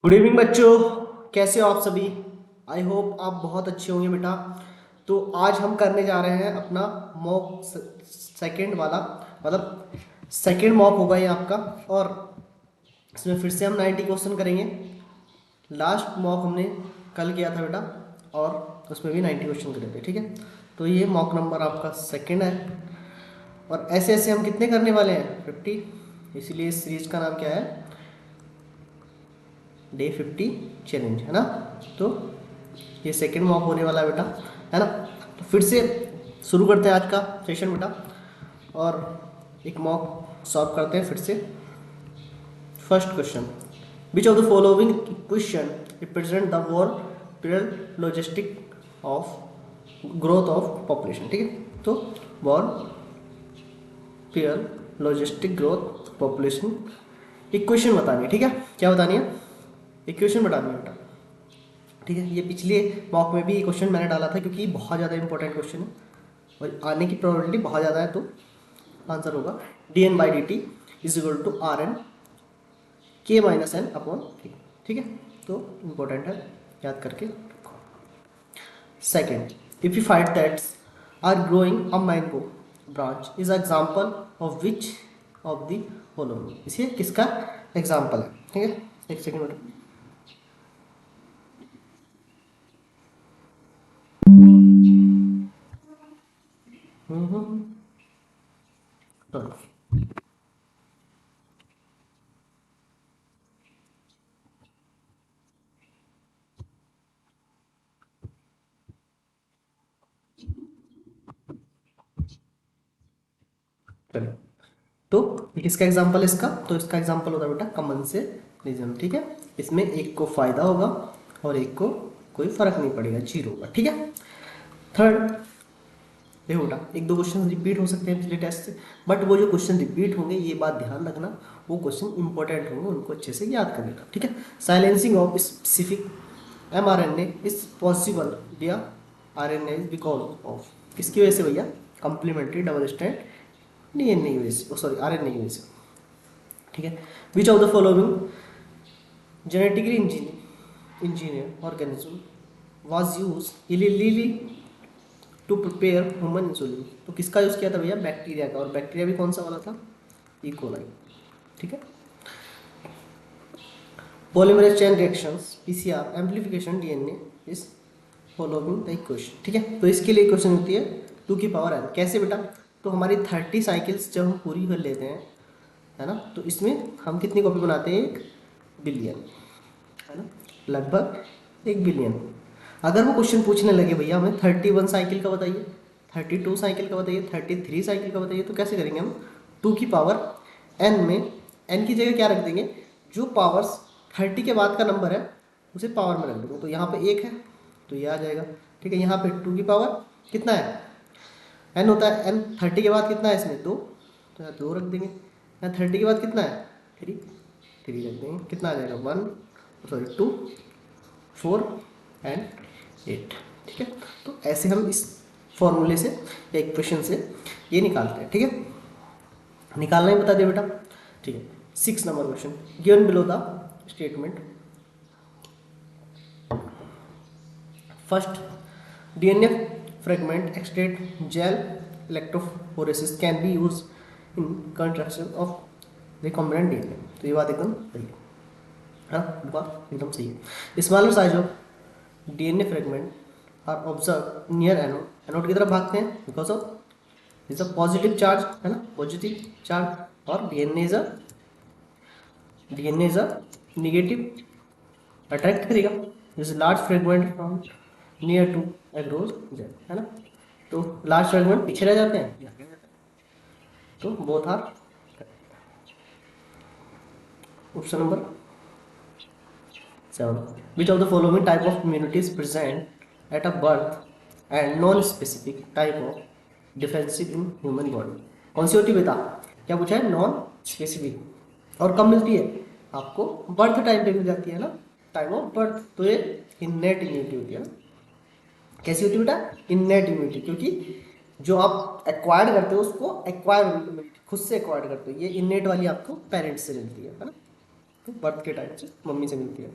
Good evening बच्चों, कैसे हो आप सभी। आई होप आप बहुत अच्छे होंगे बेटा। तो आज हम करने जा रहे हैं अपना मॉक सेकंड वाला, मतलब सेकंड मॉक होगा ये आपका। और इसमें फिर से हम 90 क्वेश्चन करेंगे। लास्ट मॉक हमने कल किया था बेटा, और उसमें भी 90 क्वेश्चन करे थे, ठीक है। तो ये मॉक नंबर आपका सेकंड है, और ऐसे ऐसे हम कितने करने वाले हैं 50। इसीलिए इस सीरीज का नाम क्या है, डे 50 चैलेंज, है ना। तो ये सेकंड मॉक होने वाला है बेटा, है ना। तो फिर से शुरू करते हैं आज का सेशन बेटा, और एक मॉक सॉल्व करते हैं फिर से। First question, which of the following question represent the world period logistic of growth of population, ठीक है। तो world period logistic growth population, equation बतानी है, ठीक है। क्या बतानी है, इक्वेशन बतानी है बेटा, ठीक है। ये पिछले मॉक में भी ये क्वेश्चन मैंने डाला था, क्योंकि बहुत ज़्यादा इंपॉर्टेंट क्वेश्चन है और आने की प्रोबेबिलिटी बहुत ज़्यादा है। तो आंसर होगा D N by D T is equal to R N K minus N upon T, ठीक है। तो इम्पोर्टेंट है, याद करके रखो। Second, if you find that are growing a mango branch is example of which of the following, इसे किसका example है, ठीक है। एक सेकेंड बेटा। sorry। चलिए, तो ये किसका एग्जाम्पल है इसका, तो इसका एग्जाम्पल होता है बेटा कॉमन से रीजन, ठीक है। इसमें एक को फायदा होगा और एक को कोई फर्क नहीं पड़ेगा, जीरो होगा, ठीक है। थर्ड, देखो बेटा, एक दो क्वेश्चन रिपीट हो सकते हैं पिछले टेस्ट से, बट वो जो क्वेश्चन रिपीट होंगे ये बात ध्यान रखना, वो क्वेश्चन इंपॉर्टेंट होंगे, उनको अच्छे से याद कर लेना, ठीक है। Silencing of specific mRNA is possible via RNA because of, किसकी वजह से भैया, कम्प्लीमेंट्री डबल स्ट्रैंड डीएनए की वजह से, सॉरी आरएनए की वजह से, ठीक है। Which of the following genetically engineered organism was use illegally to prepare human insulin, तो किसका यूज़ किया था भैया, बैक्टीरिया का, और बैक्टीरिया भी कौन सा वाला था, इकोलाई, ठीक है। Polymerase chain reactions PCR amplification DNA is following the equation, ठीक है। तो इसके लिए इक्वेशन होती है 2 की पावर n, कैसे बेटा, तो हमारी 30 साइकिल्स जब हम पूरी कर लेते हैं, है ना, तो इसमें हम कितनी कॉपी बनाते हैं, 1 बिलियन, है ना, लगभग 1 बिलियन। अगर वो क्वेश्चन पूछने लगे भैया हमें 31 साइकिल का बताइए, 32 साइकिल का बताइए, 33 साइकिल का बताइए, तो कैसे करेंगे हम, 2 की पावर n में n की जगह क्या रख देंगे, जो पावर्स 30 के बाद का नंबर है उसे पावर में रख देंगे। तो यहाँ पे 1 है तो ये आ जाएगा, ठीक है। यहाँ पे 2 की पावर कितना है, n होता है, n 30 के बाद कितना है इसमें, 2, तो यहाँ 2 रख देंगे। यहाँ 30 के बाद कितना है, 3, 3 रख देंगे, कितना आ जाएगा 1, सॉरी 2, 4 एंड 8, ठीक है। तो ऐसे हम इस फॉर्मूले से या इक्वेशन से ये निकालते हैं, ठीक है। निकालना ही बता दिया बेटा, ठीक है। 6 number question, given below the statement, first DNA fragment एक्सट्रेट gel electrophoresis can be use in construction of recombinant DNA, तो ये बात एकदम सही है, हाँ बात एकदम सही है। Smaller size of DNA fragment are observe near anode, anode की तरफ भागते हैं because of is a positive charge, है ना, पॉजिटिव चार्ज, और DNA is a negative, attract करेगा, जैसे large fragment from near to agarose gel, है ना, तो लार्ज फ्रेगमेंट पीछे रह जाते हैं, तो both are option number 7। Which of the following type of immunity is present at a birth and non-specific type of defensive in human body, कौन सी होती है बेटा, क्या पूछा है, नॉन स्पेसिफिक, और कब मिलती है आपको, बर्थ टाइम पे मिल जाती है ना, टाइम ऑफ बर्थ, तो ये इननेट इम्यूनिटी होती है ना। कैसी होती है बेटा, इननेट इम्यूनिटी, क्योंकि जो आप एक्वायर्ड करते हो उसको एक्वायर इम्यूनिटी खुद से एक्वायर्ड करते हो, ये इननेट वाली आपको पेरेंट्स से मिलती है ना, तो बर्थ के टाइम से मम्मी से मिलती है।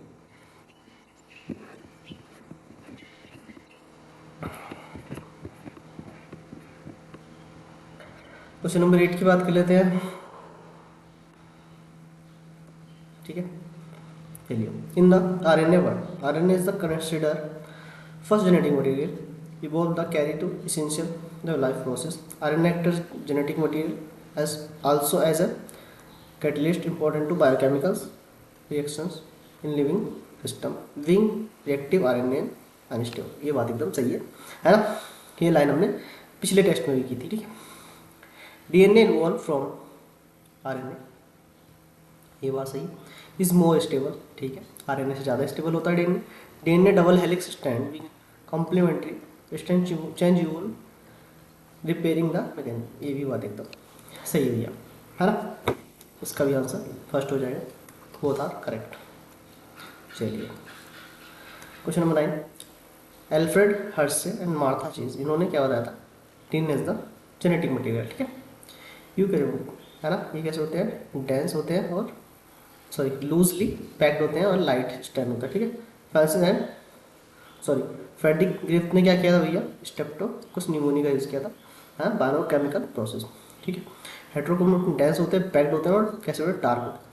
क्वेश्चन नंबर 8 की बात कर लेते हैं, ठीक है। चलिए, in the RNA word, RNA is the consider first genetic material evolve the carry to essential the life process. RNA acts genetic material as also as a catalyst important to biochemicals reactions in living system. Being reactive RNA unstable, ये बात एकदम सही है ना। ये line हमने पिछले test में भी की थी, ठीक है। DNA evolve from RNA, ये बात सही। इज मोर स्टेबल, ठीक है, RNA से ज़्यादा स्टेबल होता है DNA। DNA double helix strand being complementary strand changeable repairing the mechanism, ये भी बात एकदम सही भैया, है ना। इसका भी आंसर फर्स्ट हो जाएगा, बोथ आर करेक्ट। चलिए, question number 9, Alfred Hershey and Martha chase, इन्होंने क्या बताया था, tin is the genetic material, ठीक है। यू कैन, है ना, ये कैसे होते हैं, डेंस होते हैं और सॉरी लूजली पैक्ड होते हैं और लाइट स्टैंड होता है, ठीक है। फ्रांसिस एंड फ्रेडरिक ग्रिफ्थ ने क्या किया था भैया, स्टेप्टोकोकस न्यूमोनिया का यूज़ किया था, हाँ, बायोकेमिकल प्रोसेस, ठीक है। हेट्रोक्रोमेटिक डेंस होते हैं, पैक्ड होते हैं और कैसे होते हैं, डार्क होते हैं।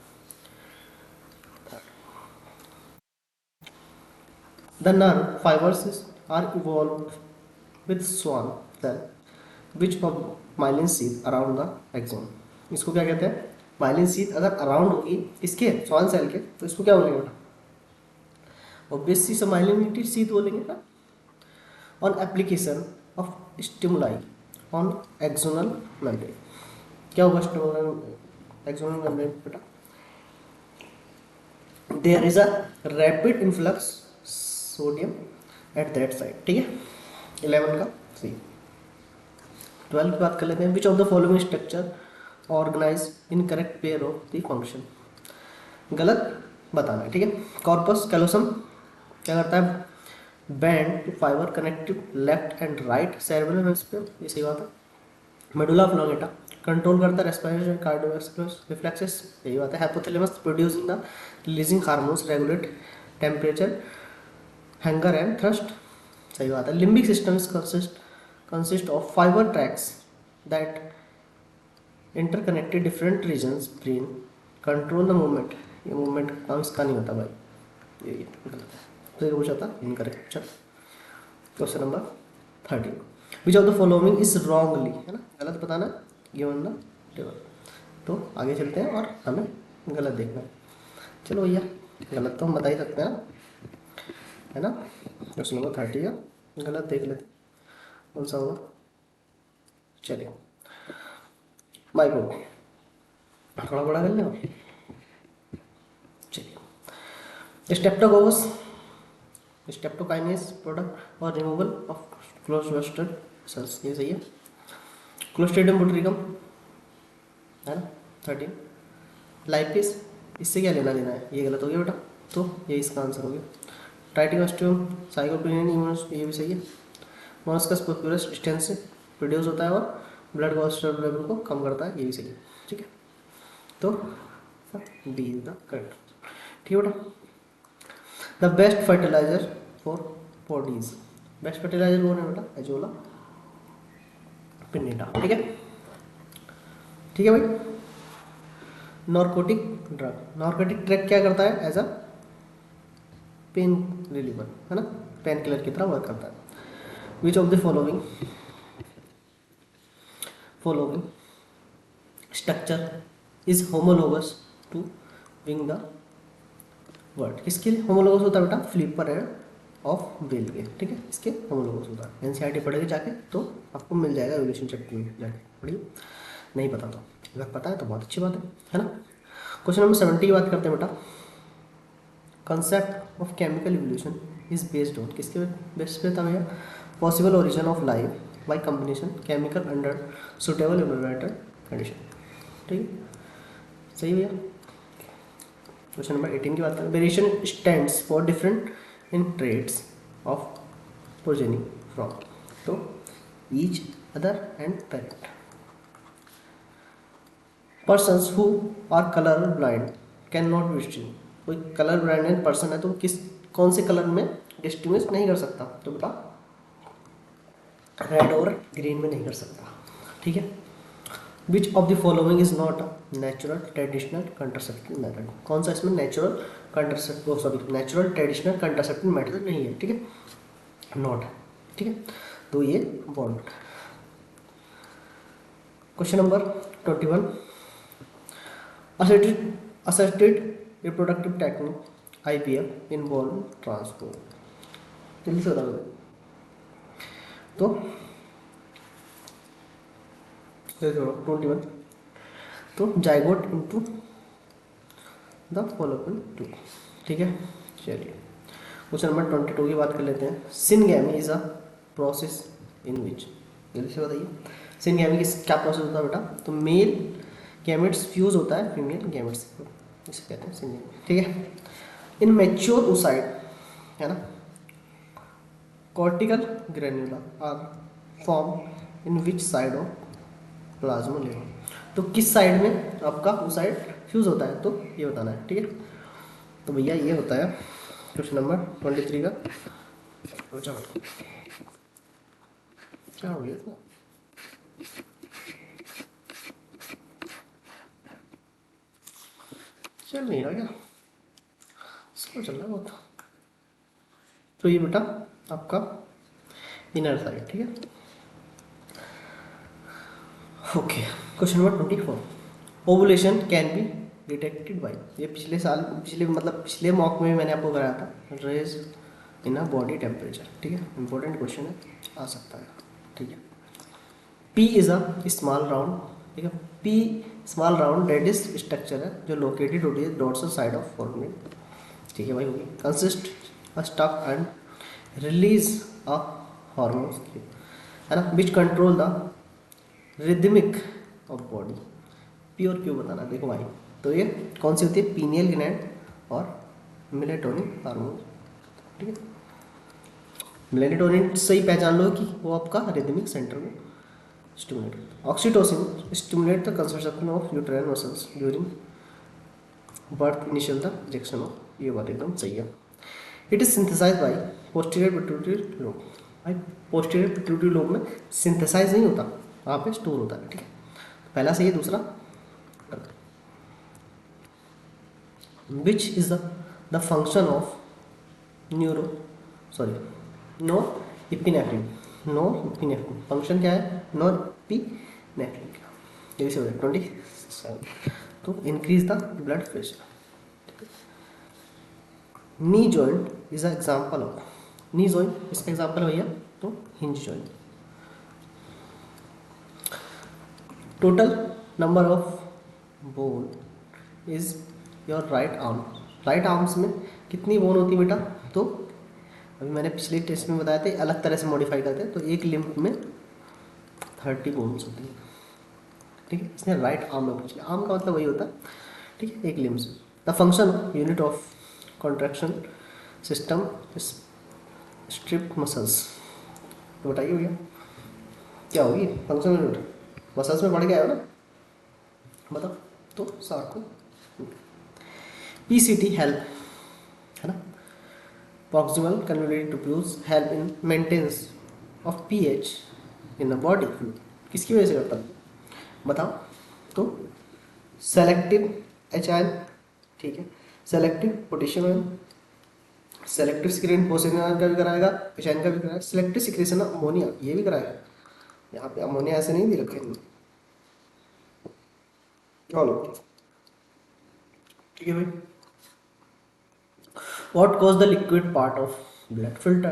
The nerve fibres are evolve with Schwann cell which of myelin sheath around the axon, इसको क्या कहते हैं, माइलिन शीथ अगर अराउंड होगी इसके स्वान सेल के तो इसको क्या बोलेंगे बेटा, ऑब्वियसली माइलिनेटेड शीथ बोलेंगे ना। On application of stimuli on axonal membrane, क्या होगा स्टिमुलाई एक्सोनल मेम्ब्रेन बेटा, there is a rapid influx sodium at that side, ठीक है। 11 का सी। 12 की बात कर लेते हैं, which of the following structure organise in correct pair of the function, गलत बताना है, ठीक है। कॉर्पस कैलोसम क्या करता है, band to fibre connective left and right cerebral hemisphere, ये सही बात है। मेडुला ऑब्लोंगेटा कंट्रोल करता है रेस्पिरेशन कार्डियोवैस्कुलर रिफ्लेक्सेस, यही बात है। Hypothalamus producing the releasing hormones regulate temperature hunger and thrust, सही बात है। Limbic system consist of fibre tracts that interconnected different regions brain control the movement, ये मूवमेंट का नहीं होता भाई, ये गलत है, तो ये पूछा था इनकरेक्ट। चल, question number 13, which of the following is wrongly, है ना, गलत बताना गिवन द टेबल। तो आगे चलते हैं और हमें गलत देखना है। चलो भैया, गलत तो हम बता ही सकते हैं, है ना। क्वेश्चन नंबर 30 का गलत देख लेते कौन सा होगा। चलिए, माइक को थोड़ा बड़ा कर लें। चलिए, स्टेप्टोकाइनेस प्रोडक्ट और रिमूवल ऑफ क्लोस्ट्रिडियम सेल्स, ये सही है। क्लोस्ट्रिडियम बुटारिकम, है ना। 13 लाइपिस, इससे क्या लेना देना है, ये गलत हो गया बेटा, तो ये इसका आंसर हो गया। ट्राइटिकोस्टियम साइकोपिनियन इम्यूनस, ये भी सही है। मोलस्कस प्रोक्यूरस स्टेंस से प्रोड्यूस होता है और ब्लड कोलेस्ट्रॉल लेवल को कम करता है, ये भी सही है, ठीक है। तो बी इज द करेक्ट, ठीक है बेटा। The best fertiliser for bodies, best fertiliser कौन है बेटा, एजोला पिन्नेटा, ठीक है, ठीक है भाई। नॉर्कोटिक ड्रग क्या करता है, एज अ पेन रिलीवर, है ना, पेन किलर की तरह वर्क करता है। Which of the following structure is homologous to wing the word, किसके लिए होमोलोगस होता है बेटा, फ्लिपर एंड ऑफ बेल के, ठीक है, इसके होमोलोगस होता है। एनसीईआरटी पढ़ेगी जाके तो आपको मिल जाएगा, एवोल्यूशन चैप्टर में जाके पढ़िए, नहीं पता तो, अगर पता है तो बहुत अच्छी बात है ना। क्वेश्चन नंबर 70 की बात करते हैं बेटा, concept of chemical evolution is based on, किसके बेस पे था भैया, possible origin of life by combination chemical under suitable environmental condition, ठीक है, सही भैया। क्वेश्चन नंबर 18 की बात करें, variation stands for different in traits of progeny from, तो each other and parent. Persons who are colour blind can not distinguish, कोई colour blind person है तो कौन से कलर में डिस्टिंग्विश नहीं कर सकता, तो बेटा रेड और ग्रीन में नहीं कर सकता, ठीक है। Which of the following is not a natural traditional contraceptive method, कौन सा इसमें natural contraceptive sorry natural traditional contraceptive method नहीं है, ठीक है, नॉट है, ठीक है, तो ये bond. Question number 21, assisted reproductive technique IVF in bone transport, जल्दी से बता दो। तो 21, तो zygote into the following two, ठीक है। चलिए क्वेश्चन नंबर 22 की बात कर लेते हैं। Syngamy is a process in which, जल्दी से बताइए सिनगैमी की क्या प्रोसेस होता है बेटा? तो मेल गैमेट्स फ्यूज होता है फीमेल गैमेट्स से, इसे कहते हैं सिनगैमी, ठीक है। इन मैच्योर oocyte, है ना, cortical granules are form in which side of plasma level, तो किस साइड में आपका oocyte फ्यूज होता है, तो ये बताना है, ठीक है। तो भैया ये होता है क्वेश्चन नंबर 23 का। क्या हो गया था? चल नहीं रहा क्या? स्लो चल रहा है बहुत। तो ये बेटा आपका इनर साइड, ठीक है। Okay, question number 24, ovulation can be detected by, ये पिछले मॉक में भी मैंने आपको कराया था, raise in a body temperature, ठीक है, इंपॉर्टेंट क्वेश्चन है, आ सकता है, ठीक है। P is a small round, ठीक है, पी स्मॉल राउंड डेडिस स्ट्रक्चर है जो लोकेटेड होती है डॉट्सल साइड ऑफ फॉर्मेट, ठीक है भाई, होगी consist a stock and release a hormones, है ना, which control the rhythmic of body, P और क्यू बताना, देखो भाई। तो ये कौन सी होती है? पीनियल ग्लैंड और मेलेटोनिन हार्मोन, ठीक है। मेलेटोनिन से ही पहचान लो कि वो आपका रिदमिक सेंटर में stimulate. Oxytocin stimulate the concentration of uterine muscles during birth initial the injection of, ये बात एकदम सही है। It is synthesise by posterior pituitary lobe, भाई पोस्टीरियर पिट्यूटरी लोब में सिंथेसाइज नहीं होता, वहाँ पे स्टोर होता है, ठीक है। पहला सही है, दूसरा which is the function of neuro sorry norepinephrine, norepinephrine function क्या है? नो इपिनेफ्रिन का, ये से हो जाए 27, तो increase the blood pressure. Knee joint is a example of, knee joint इसका एग्जाम्पल है भैया, तो hinge joint. Total number of bone is your right arm, right arms में कितनी बोन होती है बेटा? तो अभी मैंने पिछले टेस्ट में बताया था, अलग तरह से मॉडिफाई करते हैं, तो एक लिम्फ में 30 बोन्स होती है, ठीक है। इसने राइट आर्म में पूछ लिया, आर्म का मतलब वही होता है, ठीक है, एक लिम्फ से। The function unit of contraction system strip muscles, तो बताइए भैया क्या होगी फंक्शन यूनिट? मसल्स में बढ़ गया है ना, बताओ। तो सार्को PCT हेल्प, है ना, proximal convoluted tubules help in maintenance of pH in the body fluid, किसकी वजह से करता है बताओ? तो सेलेक्टिव HIN, ठीक है, selective potassium ion, selective secretion potassium का भी कराएगा, HIN का भी कराएगा, सेलेक्टिव सिक्रेशन अमोनिया ये भी कराएगा। यहाँ पे अमोनिया ऐसे नहीं दे रखे हैं, ठीक है भाई। What cause the liquid part of blood filter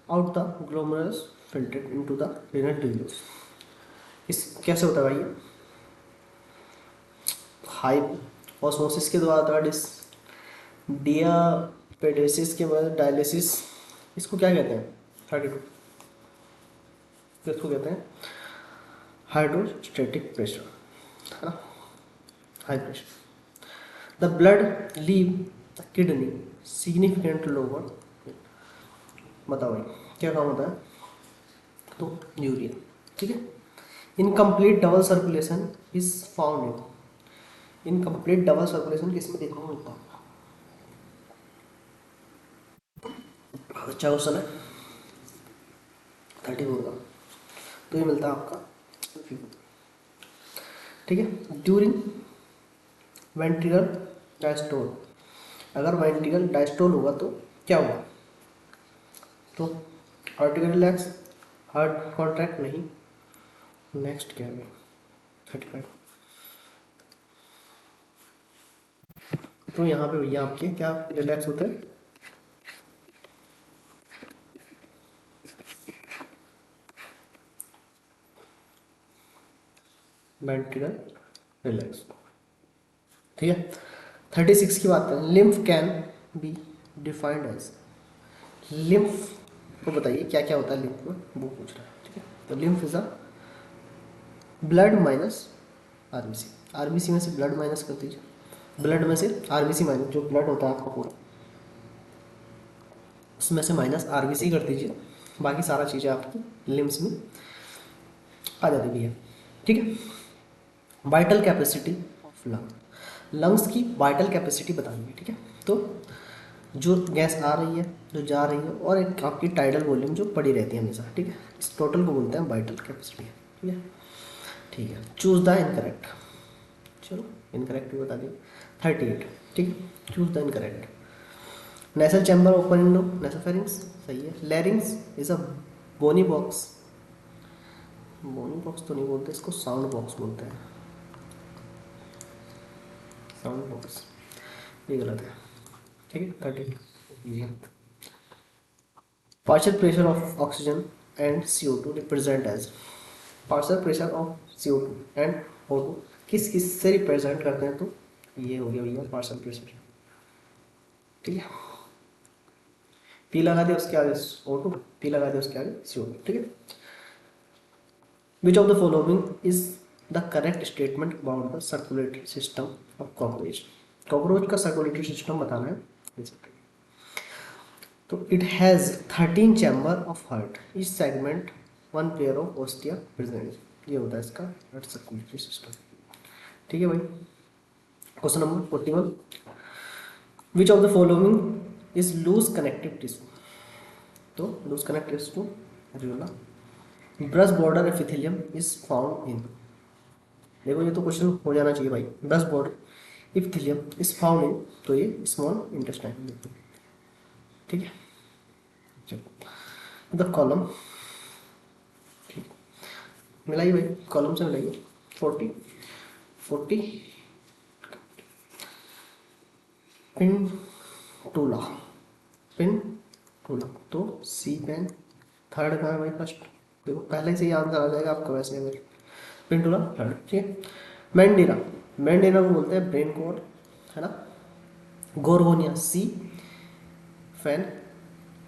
out the glomerulus filtered into the renal tubules, इस कैसे होता है भाई? हाई ऑस्मोसिस के द्वारा होता है, डियापेडेसिस के बाद डायलिसिस, इसको क्या कहते हैं? 32, किसको कहते हैं? हाइड्रोस्टेटिक प्रेशर, है ना, high pressure. The blood leave the kidney significant lower, बताओ भाई क्या काम होता है? तो यूरिया, ठीक है। Incomplete double circulation is found in, incomplete double circulation किस में देखने को मिलता है? अच्छा क्वेश्चन है 34 का, तो ये मिलता है आपका ठीक है। ड्यूरिंग वेंट्रिकल डायस्टोल, अगर वेंट्रिकल डायस्टोल होगा तो क्या होगा? तो आर्टिकल रिलैक्स, हार्ट कॉन्ट्रैक्ट नहीं। नेक्स्ट क्या है? 35। तो यहाँ पे भैया आपके क्या रिलैक्स होता है? वेंट्रिकल रिलैक्स, ठीक है। 36 की बात करें, lymph can be defined as, lymph को बताइए क्या क्या होता है लिम्फ में, वो पूछ रहा है, ठीक है। तो lymph is a blood minus RBC, RBC में से ब्लड माइनस कर दीजिए, ब्लड में से आरबीसी माइनस, जो ब्लड होता है आपका पूरा उसमें से माइनस आरबीसी कर दीजिए, बाकी सारा चीज़ें आपकी लिम्स में आ जाती भी है, ठीक है। Vital capacity of lung, lungs की वाइटल कैपेसिटी बतानी है, ठीक है। तो जो गैस आ रही है, जो जा रही है, और एक आपकी टाइडल वॉल्यूम जो पड़ी रहती है हमेशा, ठीक है। इस टोटल को बोलते हैं वाइटल कैपेसिटी, ठीक है। ठीक है, चूज द इनकरेक्ट, चलो इनकरेक्ट भी बता दिए। 38, ठीक है, choose the incorrect. Nasal chamber open in nasopharynx, सही है। Larynx is a bony box, bony box तो नहीं बोलते इसको, साउंड बॉक्स बोलते हैं, साउंड बॉक्स, ये गलत है, ठीक है। 38 partial pressure of oxygen and CO2 represent as, partial pressure of CO2 and O2 किस किस से रिप्रेजेंट करते हैं? तो ये हो गया भैया पार्शियल प्रेशर, ठीक है। पी लगा दिया उसके आगे O2, पी लगा दिया उसके आगे CO2, ठीक है। Which of the following is the correct statement about the circulatory system of cockroach, cockroach का सर्कुलेटरी सिस्टम बताना है। तो it has 13 chamber of heart, इस segment 1 pair of ostia present, ये होता है इसका हार्ट सर्कुलेटरी सिस्टम, ठीक है भाई। Question number 41, which of the following is loose connective tissue, तो loose connective tissue areolar. Brush border epithelium is found in, देखो ये तो क्वेश्चन हो जाना चाहिए भाई, brush border epithelium is found in, तो ये स्मॉल इंटेस्टाइन, ठीक है। चलो द कॉलम, ठीक, मिलाइए भाई, कॉलम से मिलाइए। 40 40 पिन टूला, पिन टूला, तो सी पेन, थर्ड कहाँ है भाई? फर्स्ट, देखो पहले से ही आंसर आ जाएगा आपका वैसे, अगर पिन टूला थर्ड, ठीक है। मैंडेरा, मैंडेरा को बोलते हैं ब्रेन कोर, है ना। गोरगोनिया सी, फैन,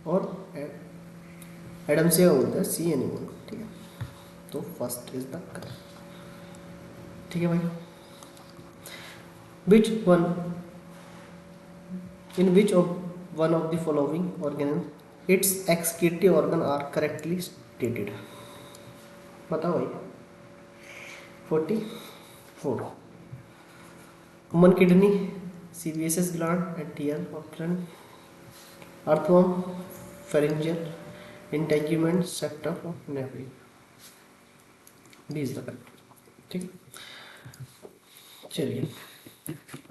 और एडमसिया को बोलते हैं सी एनिमल, ठीक है। तो फर्स्ट इज द करेक्ट, ठीक है भाई। Which one, in which of one of the following organism its excretory organ are correctly stated, बताओ भाई। 44, human kidney, CVSS gland, antl operant, earthworm, pharyngeal, integument, septum of Neville, these the correct, ठीक है। चलिए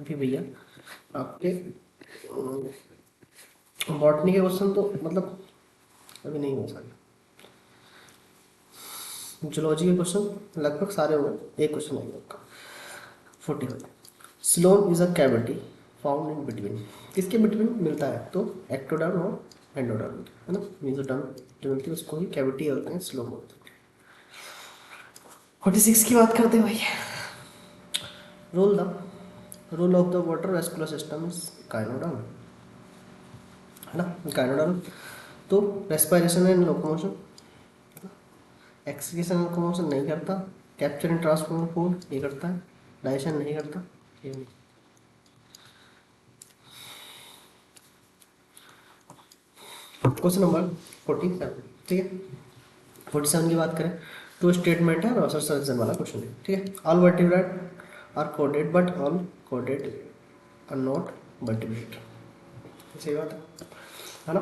अभी भैया आपके botany के question तो मतलब अभी नहीं हो सकते, जूलॉजी के क्वेश्चन लगभग सारे हो गए, एक क्वेश्चन आएगा आपका। 45, स्लोन is a cavity found in between, किसके बिटवीन मिलता है? तो एक्टोडर्म और एंडोडर्म, है ना। मेसोडर्म जो मिलती है उसको ही कैविटी होते हैं, स्लोन बोलते हैं। 46 की बात करते हैं भाई, role of the water vascular system is echinoderm, है ना, काइनोडर्म। तो respiration and locomotion, excretion and locomotion नहीं करता, कैप्चर एंड ट्रांसफर फूड ये करता है, डाइजेशन नहीं करता, ये नहीं। क्वेश्चन नंबर 47, ठीक है। 47 की बात करें तो स्टेटमेंट है, रोसर सर्जन वाला क्वेश्चन है, ठीक है। All vertebrate are coded but all coded are not vertebrate, सही बात है ना।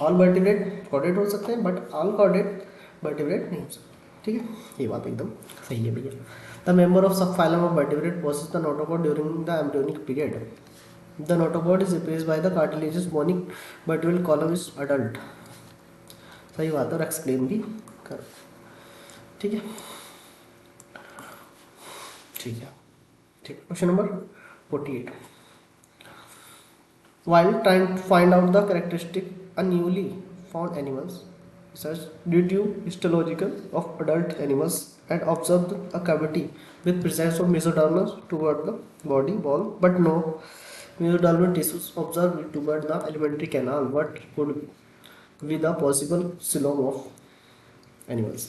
ऑल वर्टिब्रेट कोडेड हो सकते हैं बट ऑल कोडेड वर्टिब्रेट नहीं हो सकते, ठीक है। ये बात एकदम सही है भैया। The member of subphylum of vertebrate possess the notochord during the embryonic period. The notochord is replaced by the cartilaginous bonic vertebral column is adult. सही बात है और एक्सप्लेन भी कर, ठीक है ठीक है ठीक। Question number 48. While trying to find out the characteristic of newly found animals, research did due histological of adult animals and observed a cavity with presence of mesodermal toward the body wall, but no mesodermal tissues observed toward the alimentary canal. What could be the possible coelom of animals?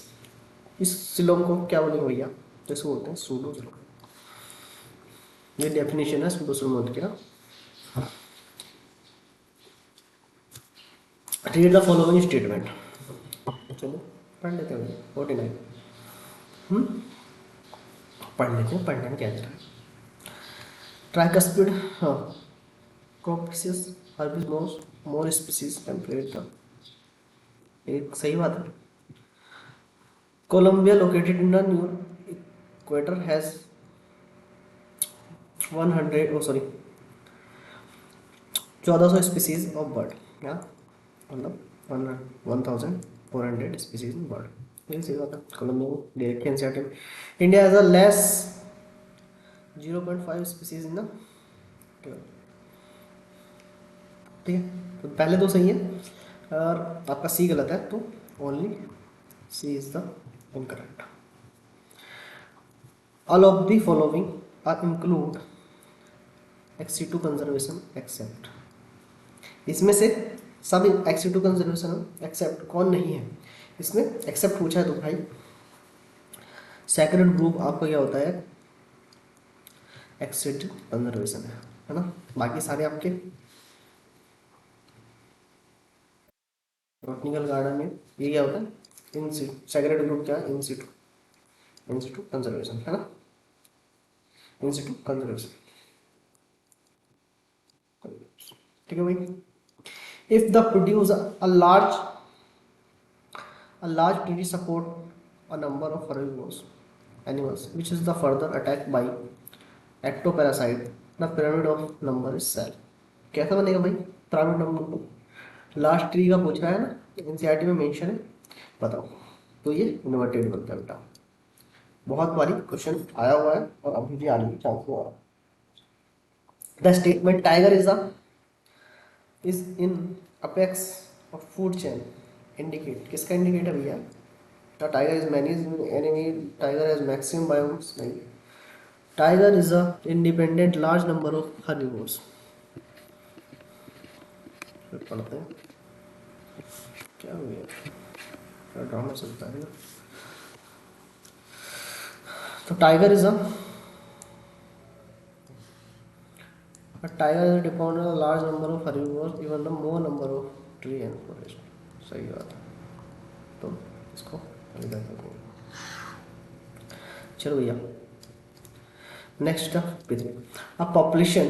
इस coelom को क्या बोलेंगे भैया? जैसे बोलते हैं सूडोसोलम। ये definition है सूडोसोलम की ना। Read the following statement. चलो पढ़ लेते हैं 49। पढ़ लेते हैं, पढ़ने में क्या चल रहा है। ट्राइकस्पिड, हाँ, क्रॉपसिस herbivorous more species temperate the, एक सही बात है। Colombia located in the new equator has 1400 species of bird, या मतलब 1400 स्पीसीज इन बर्ड। यही सही बात है। कोलंबिया में डायरेक्टली एनसीईआरटी में। India has a less 0.5 species in the, ठीक है। तो पहले तो सही है और आपका सी गलत है, तो only C is the incorrect. All of the following are include ex situ conservation except, इसमें से सब एक्सिटू कंजर्वेशन एक्सेप्ट कौन नहीं है इसमें? एक्सेप्ट पूछा है तो भाई सेक्रेड ग्रुप आपका क्या होता है? एक्सिटू कंजर्वेशन है ना। बाकी सारे आपके बॉटनिकल गार्डन में ये क्या होता है? इन सेक्रेड ग्रुप क्या है? इंसिटू कंजर्वेशन है ना, इंसिटू कंजर्वेशन, ठीक है भाई। If the produce a large tree support a number of herbivores animals which is the further attacked by ectoparasite, the pyramid of number is cell। कैसा बनेगा भाई pyramid of number? Last tree का पूछ रहा है ना, एनसीईआरटी में mention है, बताओ। तो ये इन्वर्टेड बनता है बेटा, बहुत बारी क्वेश्चन आया हुआ है और अभी भी आने की चांस हुआ है। The statement tiger is in apex of food chain indicate, किसका इंडिकेट है भैया? The tiger is many enemy, tiger has maximum biomes, नहीं। Tiger is a independent large number of herbivores. पढ़ते हैं क्या हो गया, क्या ड्रामा चलता है। तो tiger is tiger is depend on large number of herbivores even the more number of tree and forest. सही बात है, तो इसको चलो भैया next a population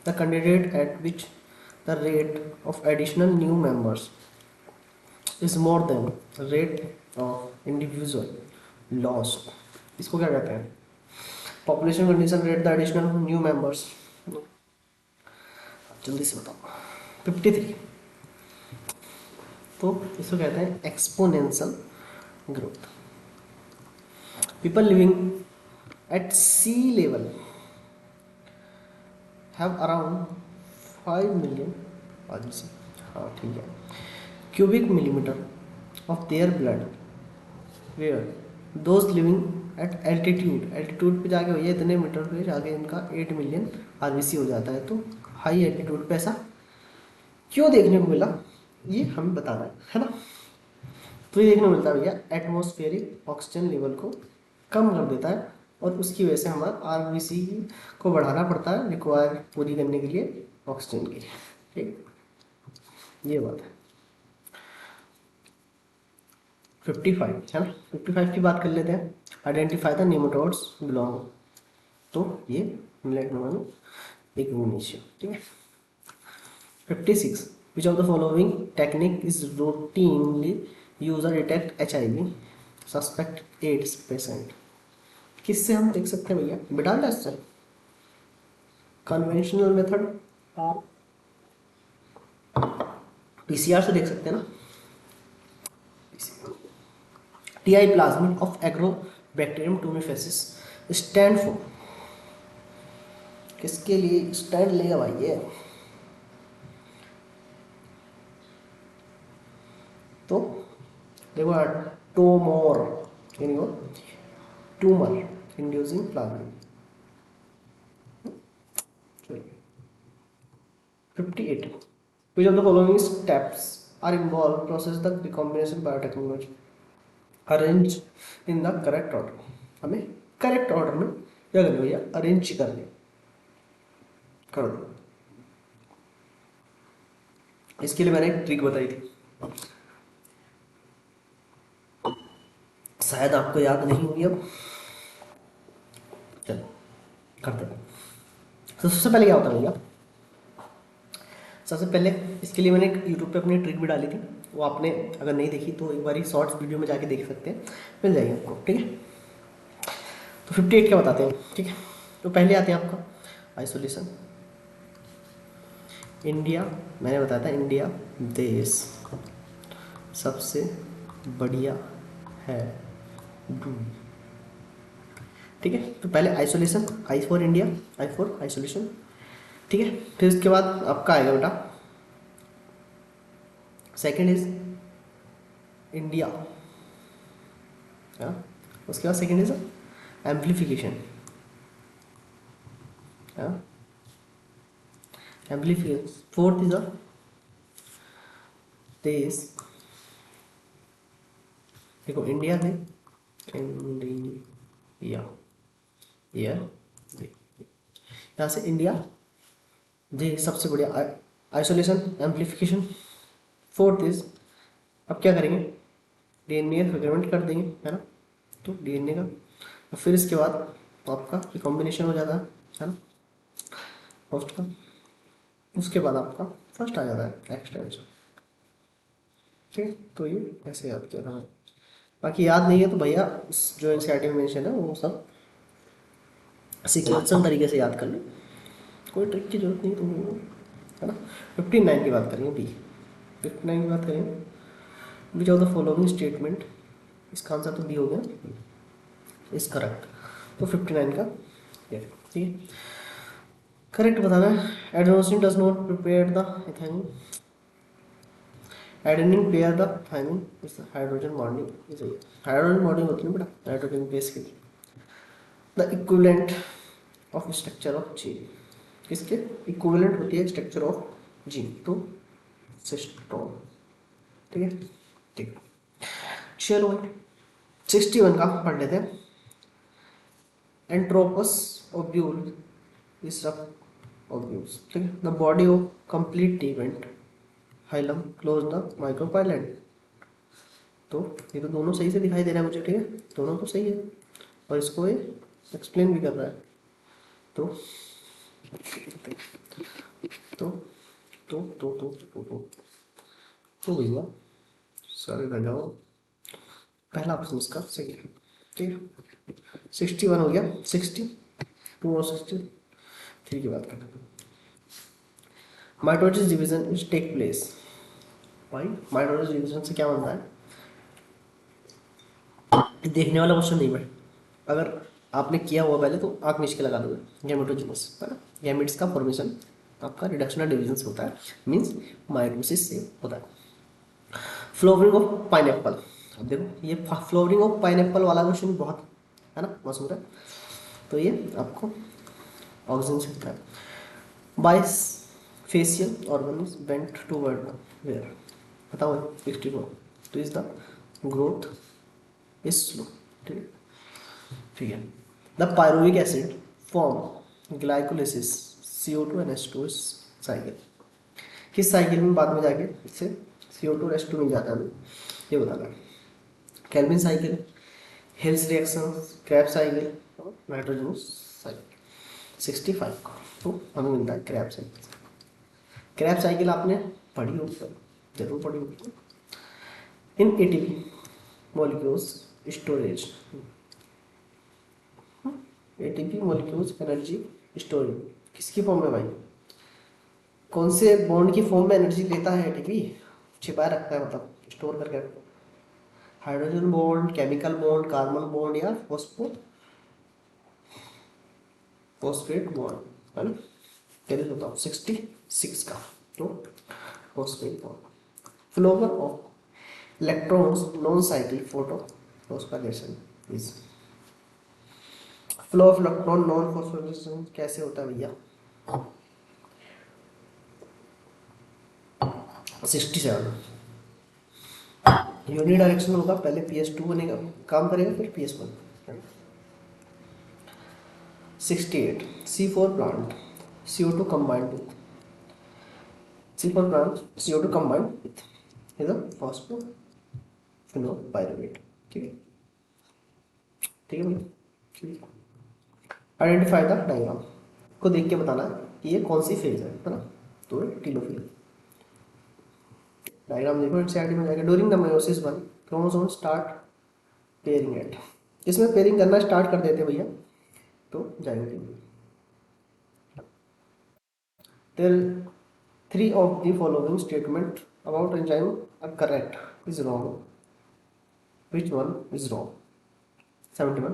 the candidate at which the rate of additional new members is more than the rate of individual loss। इसको क्या कहते हैं? Population condition rate the additional new members. जल्दी से बताओ 53। तो इसको कहते हैं exponential growth. People living at sea level have around 5 million RBC, हाँ ठीक है, cubic millimetre of their blood where those living at altitude पे जाके भैया इतने मीटर पे जाके इनका 8 मिलियन आरबीसी हो जाता है। तो हाई एल्टीट्यूड पे ऐसा क्यों देखने को मिला, ये हमें बताना है ना। तो ये देखने को मिलता है भैया एटमॉस्फेरिक ऑक्सीजन लेवल को कम कर देता है और उसकी वजह से हमारा आरबीसी को बढ़ाना पड़ता है रिक्वायर पूरी करने के लिए ऑक्सीजन की, ठीक, ये बात है। 55 है ना, 55 की बात कर लेते हैं। आइडेंटिफाई द नेमाटोड्स बिलोंग, तो ये मिलेट नोमानो एक रूनिशिया, ठीक है। 56 which of the following technique is routinely use to detect HIV suspect AIDS patient. किससे हम देख सकते हैं भैया, बिडाल से, कन्वेंशनल मेथड और पीसीआर से देख सकते हैं ना। Ti plasmid of Agrobacterium tumefaciens stand for, किसके लिए स्टैंड लेगा भाई ये, तो देखो यार, टोमोर यानी वो tumour inducing plasmid. 58 which of the following steps are involved process the recombination biotechnology arrange in the correct order। हमें करेक्ट ऑर्डर में क्या करना भैया, अरेंज करने कर दो। इसके लिए मैंने एक ट्रिक बताई थी, शायद आपको याद नहीं होगी अब, चलो करते हैं। तो सबसे पहले क्या होता है भैया, सबसे पहले इसके लिए मैंने एक यूट्यूब पे अपनी ट्रिक भी डाली थी, वो आपने अगर नहीं देखी तो एक बार शॉर्ट्स वीडियो में जाके देख सकते हैं, मिल जाएगी आपको, ठीक है। तो 58 क्या बताते हैं, ठीक है। तो पहले आते हैं आपका आइसोलेशन। इंडिया, मैंने बताया था इंडिया देश सबसे बढ़िया है दूध, ठीक है। तो पहले isolation, I for India, I for isolation, ठीक है। फिर उसके बाद आपका आएगा बेटा सेकंड इज इंडिया, उसके बाद second is amplification, amplification. Fourth is देश, देखो इंडिया है, इंडिया, यहाँ से इंडिया देश सबसे बढ़िया, आइसोलेशन, एम्प्लीफिकेशन। फोर्थ इज, अब क्या करेंगे, डीएनए फ्रेगमेंट कर देंगे, है ना, तो डीएनए का, और फिर इसके बाद आपका रिकॉम्बिनेशन हो जाता है ना फर्स्ट का, उसके बाद आपका फर्स्ट आ जाता है एक्सटेंशन, ठीक है। तो ये ऐसे याद किया था मैंने, बाकी याद नहीं है तो भैया जो एनसीईआरटी में मेंशन है वो सब सीक्वेंशियल तरीके से याद कर लो, कोई ट्रिक की जरूरत नहीं तुमको, है ना। 59 की बात करेंगे, बी 59 की बात करेंगे, विच ऑफ द फॉलोइंग स्टेटमेंट, इसका आंसर तो बी हो गया, इज करेक्ट। तो 59 का ये ठीक है, करेक्ट बताना है। Adenosine does not prepare the इथाइनिन, adenine pair the thymine is hydrogen bonding, hydrogen bonding होती है बेटा हाइड्रोजन बेस के लिए। The equivalent of structure of gene, किसके इक्विवेलेंट होती है स्ट्रक्चर ऑफ जीन, तो सिस्टोन, ठीक है, ठीक। चलो 61 का पढ़ लेते हैं। एंट्रोपस ओब्यूल इज ओब्यूल्स, ठीक है। The body of complete event hilum close the micropylar, तो ये तो दोनों सही से दिखाई दे रहा है मुझे, ठीक है, दोनों तो सही है, और इसको ये एक्सप्लेन भी कर रहा है, तो तो तो भैया सारे लगाओ, पहला ऑप्शन इसका सही है, ठीक है। 61 हो गया, 62 और 63 की बात करते हैं। Mitosis division is take place, भाई माइटोसिस डिवीजन से क्या बनता है, देखने वाला क्वेश्चन नहीं है, अगर आपने किया हुआ पहले तो आँख मीच के लगा दोगे। गैमेटोजेनेसिस है ना, गैमेट्स का फॉर्मेशन आपका रिडक्शन और डिवीजन से होता है, मीन्स माइटोसिस से होता है। फ्लोवरिंग ऑफ पाइनएप्पल, अब देखो ये फ्लोवरिंग ऑफ पाइनएप्पल वाला क्वेश्चन बहुत है ना मशहूर है, तो ये आपको ऑक्सीजन से होता है। बाइस facial organ is bent toward the where, बताओ 64, तो is the growth is slow, ठीक है, ठीक है। The pyruvic acid form glycolysis CO2 and H2 cycle, किस साइकिल में बाद में जाके इससे CO2 और H2 मिल जाता है, ये बताना है। Calvin cycle, hills reaction, Krebs cycle और नाइट्रोजन साइकिल। 65 का तो हमें मिलता है क्रैब साइकिल। क्रैब साइकिल आपने पढ़ी होगी, जरूर पढ़ी होगी। इन ATP molecules storage, ATP molecules energy storing, किसकी फॉर्म में भाई, कौन से बॉन्ड की फॉर्म में एनर्जी लेता है एटीपी, छिपाए रखता है मतलब स्टोर करके, hydrogen bond, chemical bond, carbon bond या फॉस्फेट बॉन्ड, है ना। कैसे बताओ 66 का, तो phosphate bond. Flower of electrons non cyclic photo phosphorylation is, flow of electron non phosphorylation कैसे होता है भैया, 67 यूनि डायरेक्शन होगा, पहले PS2 बनेगा, काम करेगा, फिर PS1। 68 C4 plant CO2 combined with, C4 plant CO2 combined with is a phosphophenolpyruvate, ठीक है, ठीक है भाई, ठीक है। आइडेंटिफाई द डायग्राम को देख के बताना है कि ये कौन सी फेज है ना, तो टीलोफेज। डायग्राम देखो एनसीईआरटी में जाएगा। During the meiosis one chromosome start pairing at, इसमें पेयरिंग करना स्टार्ट कर देते भैया तो जाएंगे। There three of the following statement about enzyme are correct is wrong, which one is wrong. 71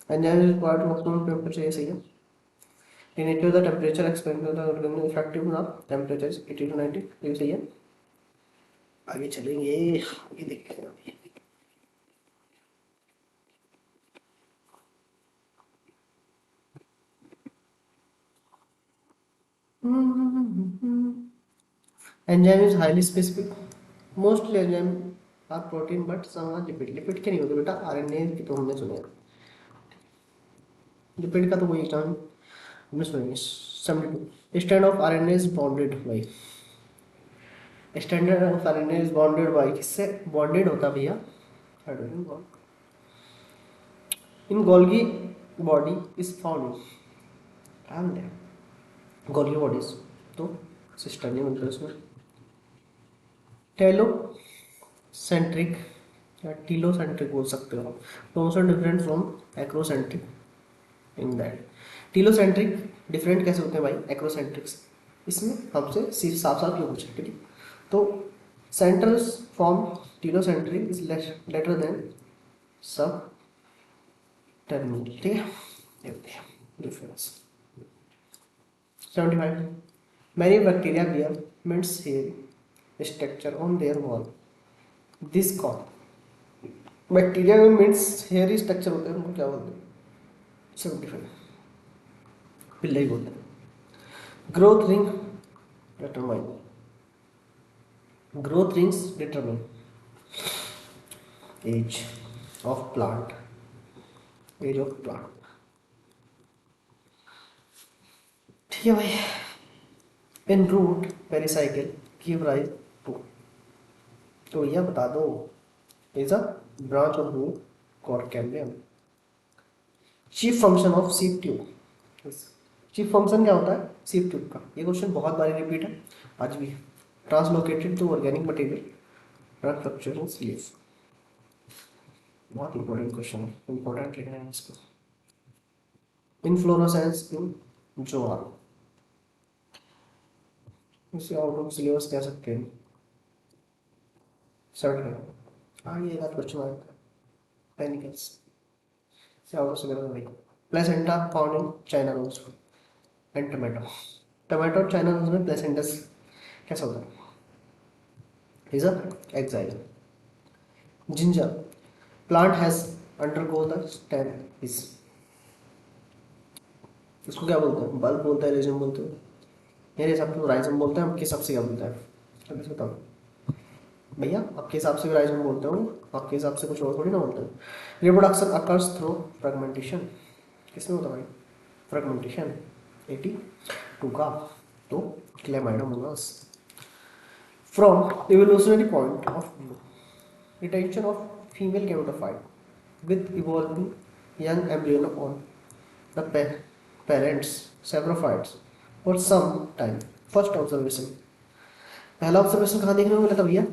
enzyme is required to optimum temperature, ये सही है। Tentative the temperature expand the effective ना टेम्परेचर इज 80 to 90, ये सही है। आगे चलेंगे, ये देखते हैं अभी। Enzyme is highly specific, mostly enzyme are protein but some are lipid, lipid के नहीं होते बेटा, आरएनए की तो हमने सुने, लिपिड का तो कोई एग्जाम हमने सुनेंगे। 72 stand of RNA is bonded by, standard of RNA is bonded by, किससे बॉन्डेड होता है भैया, hydrogen bond. In Golgi body is found in Golgi bodies, तो सिस्टर नहीं बनता इसमें। टेलो सेंट्रिक या टीलोसेंट्रिक बोल सकते हो आप, दोनों से different from acrocentric in that. Telocentric different कैसे होते हैं भाई एक्रोसेंट्रिक्स, इसमें हमसे साफ साफ क्यों पूछे, ठीक है। तो central form telocentric is later than sub terminal, ठीक है, देखते हैं difference. 75 many bacteria bear mints hair structure on their wall, this called, bacteria में मिंट्स हेयर स्ट्रक्चर होते हैं, उनको क्या बोलते हैं, 75 पिल्ला ही बोलते हैं। Growth ring determine, growth rings determine age of plant, age of plant, ठीक है भाई। In root pericycle give rise to, तो भैया बता दो, is a branch of root cord cambium. Chief function of sieve tube, chief function क्या होता है सीप ट्यूब का, ये क्वेश्चन बहुत बार रिपीट है आज भी। Translocated to organic material drug fluctuation leaf, बहुत इंपॉर्टेंट क्वेश्चन है, इंपॉर्टेंट लिखना है इसको। इनफ्लोरोसेंस इन जोआन, इसे आउट ऑफ सिलेबस कह सकते हैं, सर्ट है। हाँ ये एक क्वेश्चन आया था, पेनिकल्स से आउट ऑफ सिलेबस भाई। Placenta found in China rose and tomato, tomato और चाइना रोज में प्लेसेंटस कैसा होता है, is a axile. Ginger plant has undergo the stem is, इसको क्या बोलते हैं, बल्ब बोलते हैं, रेजिम बोलते हैं, मेरे हिसाब से राइजम बोलते हैं, आपके हिसाब से क्या बोलता है, अब इसे बताओ भैया, आपके हिसाब से भी राइजम बोलते हो, आपके हिसाब से कुछ और थोड़ी ना बोलते हैं। रिप्रोडक्शन अकर्स थ्रू फ्रेगमेंटेशन, किसमें होता है भाई फ्रेगमेंटेशन, 82 का, तो Chlamydomonas. From evolutionary point of view, retention of female gametophyte with evolving young embryo on the parents saprophytes for some time. First observation, पहला ऑब्जर्वेशन कहाँ देखने को मिला था भैया,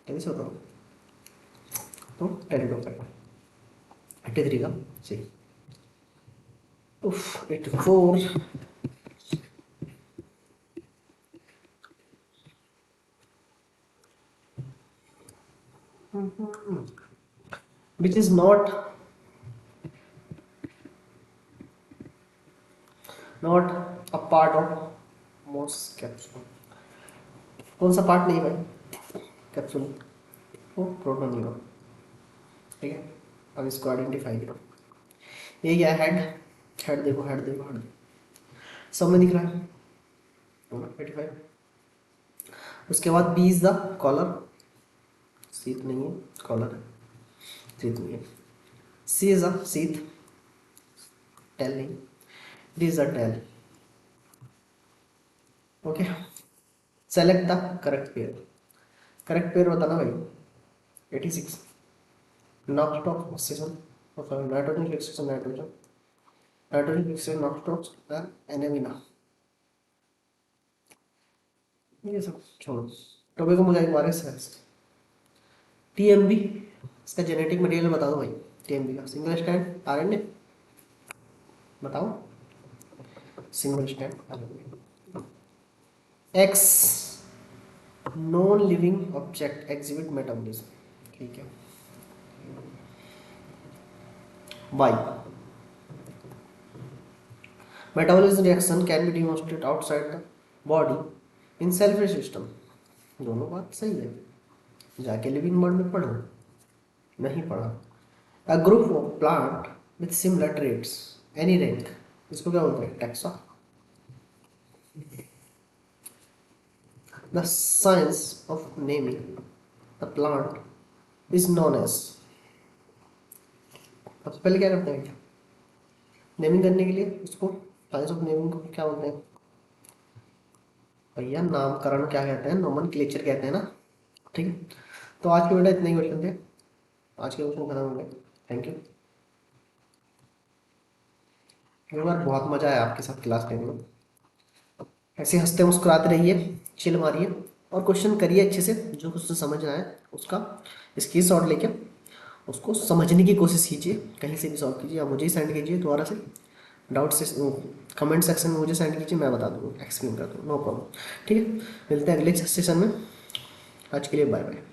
कैसे होता है, तो टेरिडोफाइट। 83 का सही। उफ 84 which is not a part of most capsule। कौन सा पार्ट नहीं भाई कैप्सूल? वो प्रोटॉन न्यूरॉन। ठीक है, अब इसको आइडेंटिफाई करो। ये क्या है? हेड। हेड देखो, हेड देखो, हेड देखो, सब में दिख रहा है 85। उसके बाद बी इज द कॉलर, सीत नहीं है, कॉलर है, सीत नहीं है। C is the seat, tail नहीं, D is the tail. Okay, select the correct pair. Correct pair बताना भाई 86। Nostoc oxygen, nitrogen fixation, nitrogen, nitrogen fixation, Nostoc एनेमिना। ये सब छोड़ो, टोबैको मोजाइक वायरस है। टीएमबी, इसका जेनेटिक मटेरियल बता दो भाई। टीएमबी का सिंगल स्टैंड आरएनए बताओ, single strand RNA. X, non living object exhibit metabolism, ठीक है। Y, metabolism reaction can be demonstrate outside the body in self system. दोनों बात सही है, जाके लिविंग वर्ल्ड में पढ़ो, नहीं पढ़ा। A group of plant with similar traits, any rank, इसको क्या बोलते हैं? Taxa. The science of naming the plant is known as. सबसे पहले क्या करते हैं नेमिंग करने के लिए उसको? साइंस ऑफ नेमिंग को क्या बोलते हैं भैया? नामकरण क्या कहते हैं? नोमेनक्लेचर कहते हैं ना। ठीक है, तो आज के बेटा इतने ही क्वेश्चन थे, आज के क्वेश्चन खत्म हो गए। Thank you. एक बार बहुत मजा आया आपके साथ क्लास लेने में। ऐसे हंसते मुस्कुराते रहिए, चिल मारिए और क्वेश्चन करिए अच्छे से। जो क्वेश्चन समझ आए उसका स्क्रीनशॉट लेके उसको समझने की कोशिश कीजिए, कहीं से भी सॉल्व कीजिए, या मुझे ही सेंड कीजिए दोबारा से। डाउट से कमेंट सेक्शन में मुझे सेंड कीजिए, मैं बता दूँगा, एक्सप्लेन कर दूँगा, नो प्रॉब्लम। ठीक है, मिलते हैं अगले सेशन में। आज के लिए बाय बाय।